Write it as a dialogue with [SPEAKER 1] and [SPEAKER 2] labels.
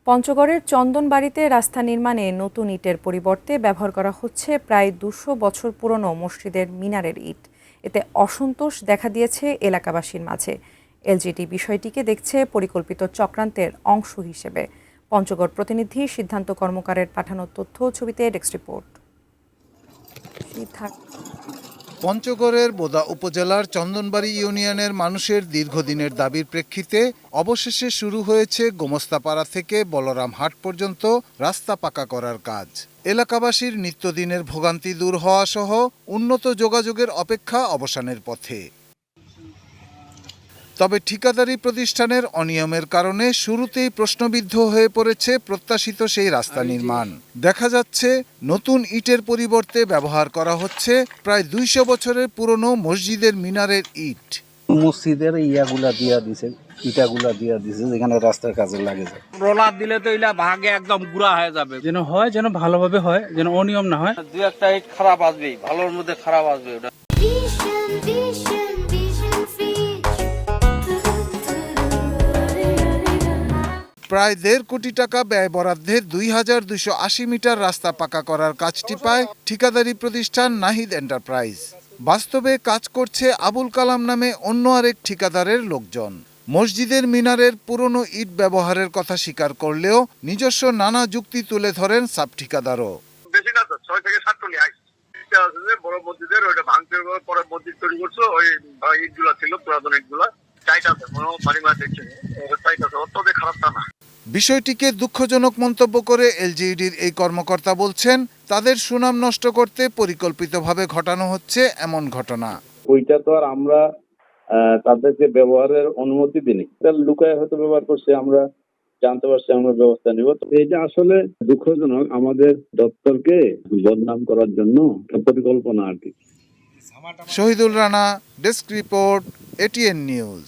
[SPEAKER 1] পঞ্চগড়ের চন্দনবাড়িতে রাস্তা নির্মাণে নতুন ইটের পরিবর্তে ব্যবহার করা হচ্ছে প্রায় ২০০ বছর পুরনো মসজিদের মিনারের ইট। এতে অসন্তোষ দেখা দিয়েছে এলাকাবাসীর মাঝে। এলজিইডি বিষয়টিকে দেখছে পরিকল্পিত চক্রান্তের অংশ হিসেবে। পঞ্চগড় প্রতিনিধি সিদ্ধান্ত কর্মকারের পাঠানো তথ্য ছবিতে ডেস্ক রিপোর্ট।
[SPEAKER 2] পঞ্চগড়ের বোদা উপজেলার চন্দনবাড়ি ইউনিয়নের মানুষের দীর্ঘদিনের দাবির প্রেক্ষিতে অবশেষে শুরু হয়েছে গোমস্তাপাড়া থেকে বলরামহাট পর্যন্ত রাস্তা পাকা করার কাজ। এলাকাবাসীর নিত্যদিনের ভোগান্তি দূর হওয়া সহ উন্নত যোগাযোগের অপেক্ষা অবসানের পথে। তবে ঠিকাদারি প্রতিষ্ঠানের অনিয়মের কারণে শুরুতেই প্রশ্নবিদ্ধ হয়ে পড়েছে প্রত্যাশিত সেই রাস্তা নির্মাণ। দেখা যাচ্ছে নতুন ইটের পরিবর্তে ব্যবহার করা হচ্ছে প্রায় ২০০ বছরের পুরনো মসজিদের মিনারের ইট।
[SPEAKER 3] মসজিদের ইটাগুলা দিয়া দিছে যেখানে রাস্তার কাজে লাগে যায়।
[SPEAKER 4] রোলার দিলে তো ইলা ভাগে একদম গুড়া হয়ে যাবে।
[SPEAKER 5] যেন ভালোভাবে হয়, যেন অনিয়ম না হয়।
[SPEAKER 4] দুই একটা ইট খারাপ আসবেই, ভালোর মধ্যে খারাপ আসবে ওটা।
[SPEAKER 2] প্রায় ১.৫ কোটি টাকা ব্যয় বরাদ্দে ২,২৮০ মিটার রাস্তা পাকা করার কাজটি পায় ঠিকাদারি প্রতিষ্ঠান নাহিদ এন্টারপ্রাইজ। বাস্তবে কাজ করছে আবুল কালাম নামে অন্য আরেক ঠিকাদারের লোকজন। মসজিদের মিনারের পুরনো ইট ব্যবহারের কথা স্বীকার করলেও নিজস্ব নানা যুক্তি তুলে ধরেন সাব ঠিকাদারও।
[SPEAKER 6] বেশি না তো ৬ থেকে ৭ টনি বড় মসজিদের ওইটা ভাঙতে পরে মসজিদ তৈরি করছো। ওই ইটগুলা ছিল পুরাতন ইটগুলা
[SPEAKER 2] বিষয়টিকে দুঃখজনক মন্তব্য করে এলজিইডির এই কর্মকর্তা বলছেন, তাদের সুনাম নষ্ট করতে পরিকল্পিতভাবে ঘটানো হচ্ছে এমন ঘটনা।
[SPEAKER 7] ওইটা তো আর আমরা তাদেরকে ব্যবহারের অনুমতি দিইনি, লুকায় হয়তো ব্যবহার করছে, আমরা জানতে পারছি, আমরা ব্যবস্থা নিব। এটা আসলে দুঃখজনক, আমাদের দপ্তরকে বদনাম করার জন্য পরিকল্পনা আর কি।
[SPEAKER 2] Shahidul Rana, desk report, ATN news.